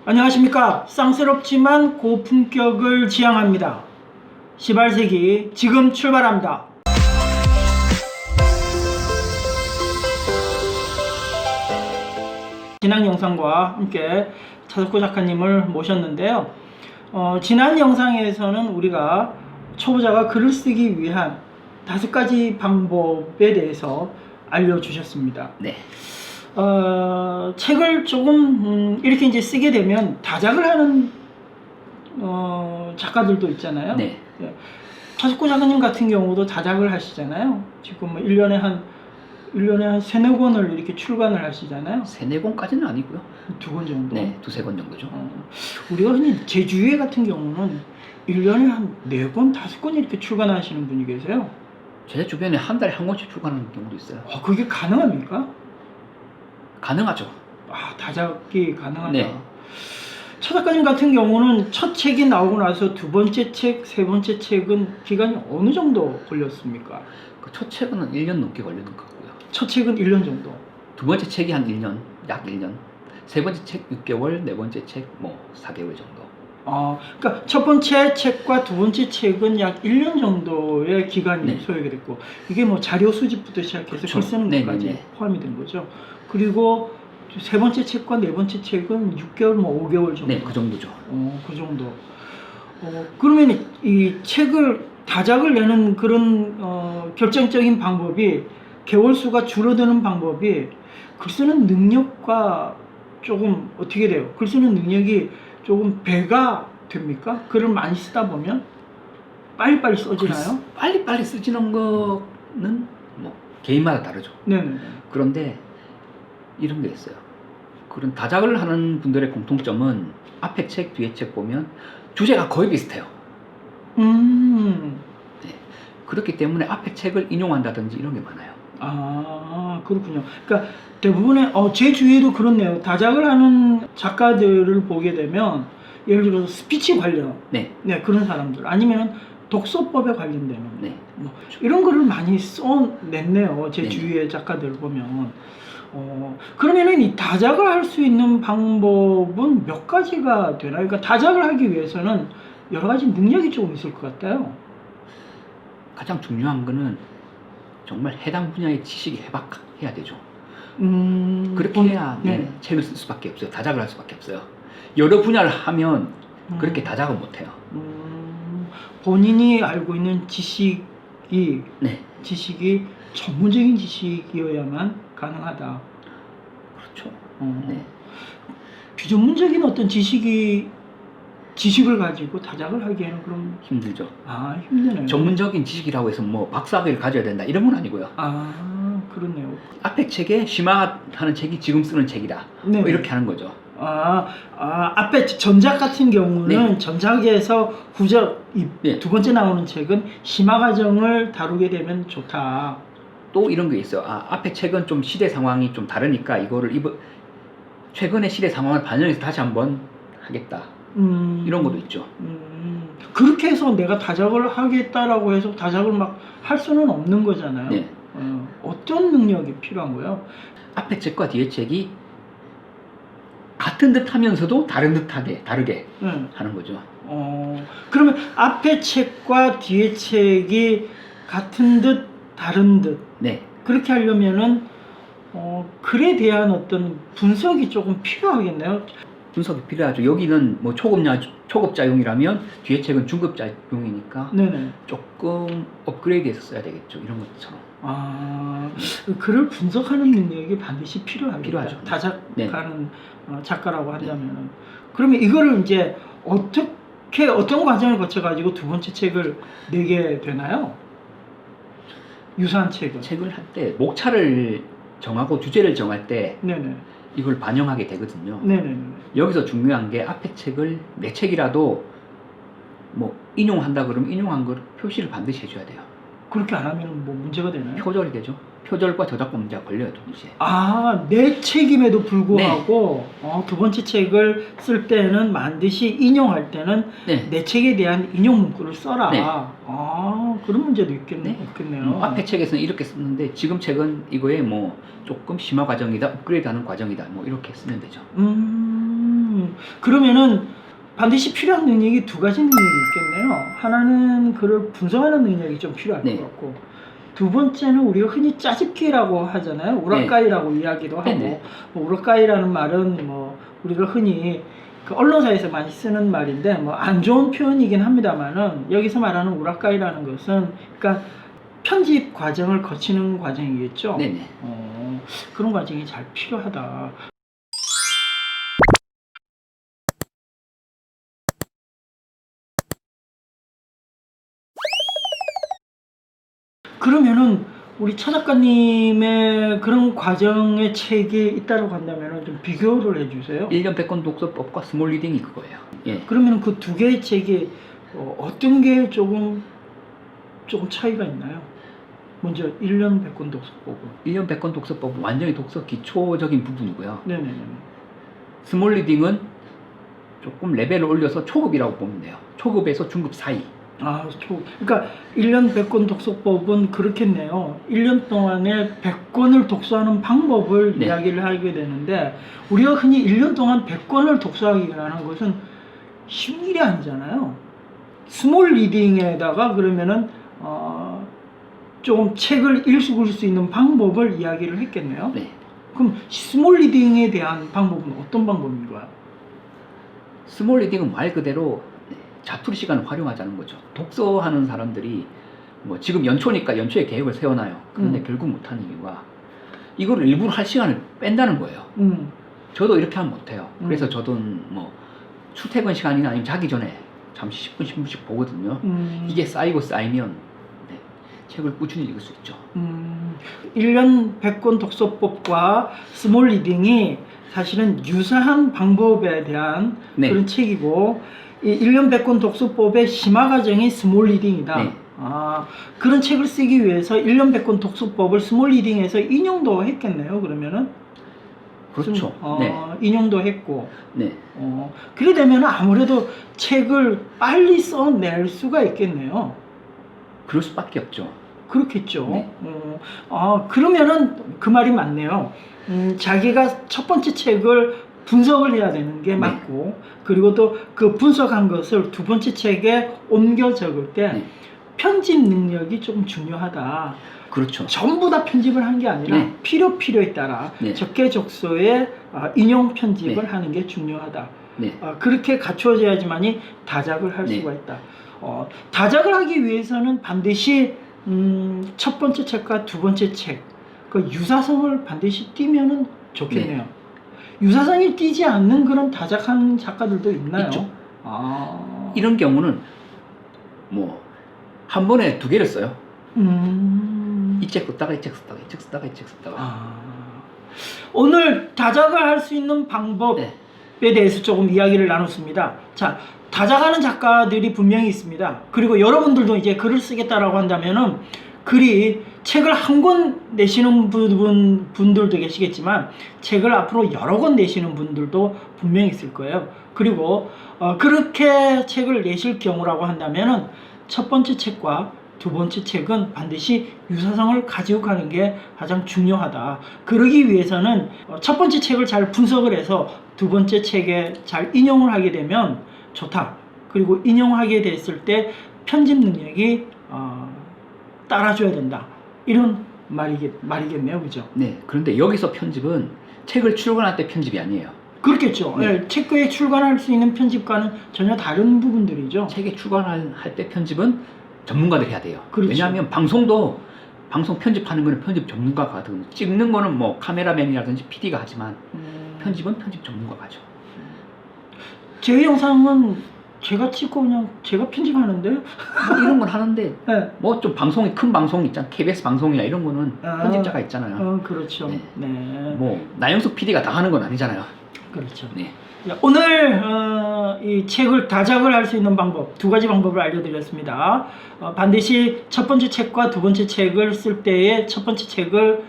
안녕하십니까. 쌍스럽지만 고품격을 지향합니다. 시발세기 지금 출발합니다. 지난 영상과 함께 차석구 작가님을 모셨는데요. 지난 영상에서는 우리가 초보자가 글을 쓰기 위한 5가지 방법에 대해서 알려주셨습니다. 네. 책을 조금 이렇게 이제 쓰게 되면 다작을 하는 작가들도 있잖아요. 네. 차석구 작가님 같은 경우도 다작을 하시잖아요. 지금 뭐 1년에 한 3-4권을 이렇게 출간을 하시잖아요. 3-4권까지는 아니고요. 2권 정도? 네, 2-3권 정도죠. 우리가 흔히 제 주위에 같은 경우는 1년에 한 4권, 5권 이렇게 출간하시는 분이 계세요. 제 주변에 한 달에 한 권씩 출간하는 경우도 있어요. 그게 가능합니까? 가능하죠. 다작이 가능하다. 네. 차 작가님 같은 경우는 첫 책이 나오고 나서 2번째 책, 3번째 책은 기간이 어느 정도 걸렸습니까? 그 첫 책은 1년 넘게 걸리는 것 같고요. 첫 책은 1년 정도. 두 번째 책이 한 1년, 약 1년. 세 번째 책 6개월, 네 번째 책 뭐 4개월 정도. 그러니까 첫 번째 책과 두 번째 책은 약 1년 정도의 기간이 네. 소요가 됐고, 이게 뭐 자료 수집부터 시작해서 그렇죠. 글 쓰는 네, 것까지 네, 네. 포함이 된 거죠. 그리고 세 번째 책과 네 번째 책은 6개월, 뭐 5개월 정도. 네, 그 정도죠. 그 정도. 그러면 이 책을 다작을 내는 그런 결정적인 방법이, 개월 수가 줄어드는 방법이 글 쓰는 능력과 조금 어떻게 돼요? 글 쓰는 능력이 조금 배가 됩니까? 글을 많이 쓰다 보면 빨리빨리 써지나요? 빨리빨리 쓰지는 거는 뭐 개인마다 다르죠. 네네. 그런데 이런 게 있어요. 그런 다작을 하는 분들의 공통점은 앞에 책, 뒤에 책 보면 주제가 거의 비슷해요. 네. 그렇기 때문에 앞에 책을 인용한다든지 이런 게 많아요. 그렇군요. 그러니까 대부분의 제 주위에도 그렇네요. 다작을 하는 작가들을 보게 되면 예를 들어서 스피치 관련, 네. 그런 사람들, 아니면 독서법에 관련되는 네. 뭐 이런 거를 많이 써냈네요. 제 네. 주위의 작가들 보면. 그러면은 이 다작을 할 수 있는 방법은 몇 가지가 되나요? 그러니까 다작을 하기 위해서는 여러 가지 능력이 조금 있을 것 같아요. 가장 중요한 거는 정말 해당 분야의 지식이 해박해야 되죠. 그렇게 해야 책을 쓸 수밖에 없어요. 다작을 할 수밖에 없어요. 여러 분야를 하면 그렇게 다작을 못해요. 본인이 알고 있는 지식이 전문적인 지식이어야만 가능하다. 그렇죠. 네. 비전문적인 어떤 지식을 가지고 다작을 하기에는 그럼 힘들죠. 힘드네요. 전문적인 지식이라고 해서 뭐 박사학위를 가져야 된다 이런 건 아니고요. 그렇네요. 앞에 책에 심화하는 책이 지금 쓰는 책이다. 네. 뭐 이렇게 하는 거죠. 앞에 전작 같은 경우는 전작에서 후작 두 번째 나오는 책은 심화 과정을 다루게 되면 좋다. 또 이런 게 있어요. 앞에 책은 좀 시대 상황이 좀 다르니까 이거를 최근의 시대 상황을 반영해서 다시 한번 하겠다. 이런 것도 있죠. 그렇게 해서 내가 다작을 하겠다라고 해서 다작을 막 할 수는 없는 거잖아요. 네. 어떤 능력이 필요한 거예요? 앞에 책과 뒤에 책이 같은 듯 하면서도 다른 듯하게 다르게 하는 거죠. 그러면 앞에 책과 뒤에 책이 같은 듯 다른 듯 그렇게 하려면은 글에 대한 어떤 분석이 조금 필요하겠네요. 분석이 필요하죠. 여기는 뭐 초급자용이라면 뒤에 책은 중급자용이니까 조금 업그레이드해서 써야 되겠죠. 이런 것처럼. 글을 분석하는 능력이 반드시 필요하죠. 다작하는 작가라고 한다면. 그러면 이거를 이제 어떤 과정을 거쳐가지고 두 번째 책을 내게 되나요? 유사한 책을 할 때 목차를 정하고 주제를 정할 때 네네. 이걸 반영하게 되거든요. 네네. 여기서 중요한 게 앞에 책을 내 책이라도 뭐 인용한다 그러면 인용한 걸 표시를 반드시 해줘야 돼요. 그렇게 안 하면 뭐 문제가 되나요? 표절이 되죠. 표절과 저작권 문제가 걸려요, 동시에. 내 책임에도 불구하고 두 번째 책을 쓸 때는 반드시 인용할 때는 내 책에 대한 인용 문구를 써라. 그런 문제도 있겠네요. 앞에 책에서는 이렇게 썼는데 지금 책은 이거에 뭐 조금 심화 과정이다, 업그레이드하는 과정이다, 뭐 이렇게 쓰면 되죠. 그러면은 반드시 필요한 능력이 두 가지 능력이 있겠네요. 하나는 그걸 분석하는 능력이 좀 필요할 네. 것 같고, 두 번째는 우리가 흔히 짜집기라고 하잖아요. 우라카이라고 이야기도 하고, 네. 뭐 우라카이라는 말은 뭐 우리가 흔히 그 언론사에서 많이 쓰는 말인데 뭐 안 좋은 표현이긴 합니다만은, 여기서 말하는 우라카이라는 것은 그러니까 편집 과정을 거치는 과정이겠죠. 네네. 그런 과정이 잘 필요하다. 그러면은 우리 차 작가님의 그런 과정의 책이 있다고 한다면 좀 비교를 해주세요. 1년 100권 독서법과 스몰 리딩이 그거예요. 예. 그러면 그 두 개의 책이 어떤 게 조금 차이가 있나요? 먼저 1년 100권 독서법은. 1년 100권 독서법은 완전히 독서 기초적인 부분이고요. 네네네. 스몰 리딩은 조금 레벨을 올려서 초급이라고 보면 돼요. 초급에서 중급 사이. 그러니까 1년 100권 독서법은 그렇겠네요. 1년 동안에 100권을 독서하는 방법을 네. 이야기를 하게 되는데, 우리가 흔히 1년 동안 100권을 독서하기라는 것은 쉬운 일이 아니잖아요. 스몰 리딩에다가 그러면은 조금 책을 읽을 수 있는 방법을 이야기를 했겠네요. 네. 그럼 스몰 리딩에 대한 방법은 어떤 방법인가요? 스몰 리딩은 말 그대로 자투리 시간을 활용하자는 거죠. 독서하는 사람들이 뭐 지금 연초니까 연초에 계획을 세워놔요. 그런데 결국 못하는 이유가 이걸 일부러 할 시간을 뺀다는 거예요. 저도 이렇게 하면 못해요. 그래서 저도 뭐 출퇴근 시간이나 아니면 자기 전에 잠시 10분, 10분씩 보거든요. 이게 쌓이고 쌓이면 책을 꾸준히 읽을 수 있죠. 1년 100권 독서법과 스몰 리딩이 사실은 유사한 방법에 대한 네. 그런 책이고, 이 1년 100권 독서법의 심화 과정이 스몰 리딩이다. 네. 그런 책을 쓰기 위해서 1년 100권 독서법을 스몰 리딩에서 인용도 했겠네요. 그러면은 그렇죠. 네. 인용도 했고, 네. 그래 되면 아무래도 책을 빨리 써낼 수가 있겠네요. 그럴 수밖에 없죠. 그렇겠죠. 네. 그러면은 그 말이 맞네요. 자기가 첫 번째 책을 분석을 해야 되는 게 맞고, 그리고 또 그 분석한 것을 두 번째 책에 옮겨 적을 때 편집 능력이 좀 중요하다. 그렇죠. 전부 다 편집을 한 게 아니라 필요에 따라 적게적소에 인용 편집을 하는 게 중요하다. 그렇게 갖추어져야지만이 다작을 할 수가 있다. 다작을 하기 위해서는 반드시 첫 번째 책과 두 번째 책, 그 유사성을 반드시 띄면은 좋겠네요. 유사성이 띄지 않는 그런 다작하는 작가들도 있나요? 있죠. 이런 경우는 뭐 한 번에 두 개를 써요. 이 책 썼다가 이 책 썼다가 이 책 썼다가 이 책 썼다가. 오늘 다작을 할 수 있는 방법에 대해서 조금 이야기를 나눴습니다. 자, 다작하는 작가들이 분명히 있습니다. 그리고 여러분들도 이제 글을 쓰겠다라고 한다면은 책을 한 권 내시는 분들도 계시겠지만, 책을 앞으로 여러 권 내시는 분들도 분명히 있을 거예요. 그리고 그렇게 책을 내실 경우라고 한다면은 첫 번째 책과 두 번째 책은 반드시 유사성을 가지고 가는 게 가장 중요하다. 그러기 위해서는 첫 번째 책을 잘 분석을 해서 두 번째 책에 잘 인용을 하게 되면 좋다. 그리고 인용하게 됐을 때 편집 능력이 따라줘야 된다. 이런 말이겠네요. 그죠? 네. 그런데 여기서 편집은 책을 출간할 때 편집이 아니에요. 그렇겠죠. 책에 출간할 수 있는 편집과는 전혀 다른 부분들이죠. 책에 출간할 때 편집은 전문가들이 해야 돼요. 그렇죠. 왜냐하면 방송 편집하는 거는 편집 전문가가 하거든요. 찍는 거는 뭐 카메라맨이라든지 PD가 하지만 편집은 편집 전문가가 하죠. 제 영상은 제가 찍고 그냥 제가 편집하는데 뭐 이런 건 하는데 뭐 좀 방송이 큰 방송 있잖아. KBS 방송이나 이런 거는 편집자가 있잖아요. 그렇죠. 뭐 나영석 PD가 다 하는 건 아니잖아요. 그렇죠. 네. 오늘 이 책을 다작을 할 수 있는 방법, 두 가지 방법을 알려드렸습니다. 반드시 첫 번째 책과 두 번째 책을 쓸 때에 첫 번째 책을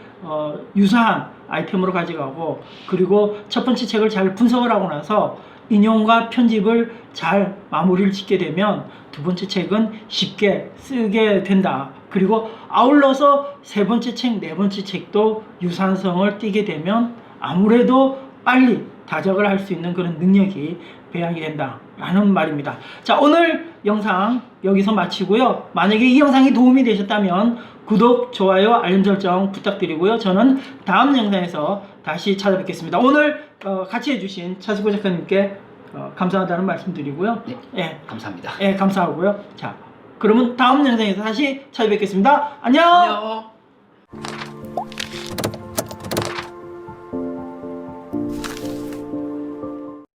유사한 아이템으로 가져가고, 그리고 첫 번째 책을 잘 분석을 하고 나서 인용과 편집을 잘 마무리를 짓게 되면 두 번째 책은 쉽게 쓰게 된다. 그리고 아울러서 세 번째 책, 네 번째 책도 유사성을 띠게 되면 아무래도 빨리 다작을 할 수 있는 그런 능력이 배양이 된다라는 말입니다. 자, 오늘 영상 여기서 마치고요. 만약에 이 영상이 도움이 되셨다면 구독, 좋아요, 알림 설정 부탁드리고요. 저는 다음 영상에서 다시 찾아뵙겠습니다. 오늘 같이 해주신 차수고 작가님께 감사하다는 말씀 드리고요. 네, 예, 감사합니다. 예, 감사하고요. 자, 그러면 다음 영상에서 다시 찾아뵙겠습니다. 안녕! 안녕.